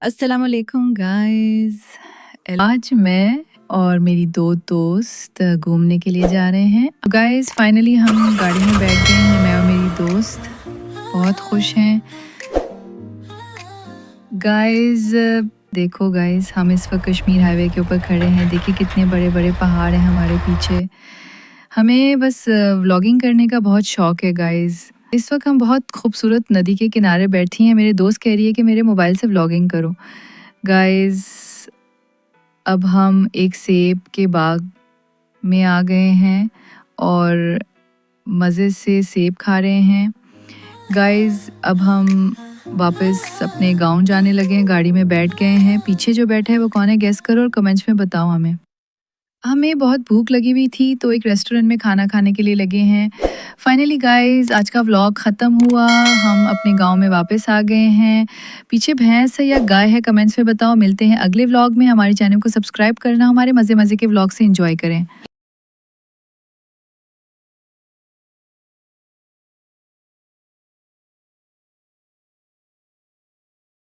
अस्सलाम वालेकुम गाइस। आज मैं और मेरी दो दोस्त घूमने के लिए जा रहे हैं। गाइस फाइनली हम गाड़ी में बैठ गए हैं, मैं और मेरी दोस्त बहुत खुश हैं। गाइस देखो गाइस, हम इस वक्त कश्मीर हाईवे के ऊपर खड़े हैं। देखिए कितने बड़े बड़े पहाड़ हैं हमारे पीछे। हमें बस व्लॉगिंग करने का बहुत शौक है गाइस। इस वक्त हम बहुत खूबसूरत नदी के किनारे बैठी हैं। मेरे दोस्त कह रही है कि मेरे मोबाइल से व्लॉगिंग करो। गाइस अब हम एक सेब के बाग में आ गए हैं और मज़े से सेब खा रहे हैं। गाइस अब हम वापस अपने गांव जाने लगे हैं, गाड़ी में बैठ गए हैं। पीछे जो बैठा है वो कौन है, गेस करो और कमेंट्स में बताओ हमें। हमें बहुत भूख लगी हुई थी तो एक रेस्टोरेंट में खाना खाने के लिए लगे हैं। फाइनली गाइस आज का व्लॉग ख़त्म हुआ, हम अपने गांव में वापस आ गए हैं। पीछे भैंस है या गाय है, कमेंट्स में बताओ। मिलते हैं अगले व्लॉग में। हमारे चैनल को सब्सक्राइब करना, हमारे मज़े मज़े के व्लॉग से एंजॉय करें।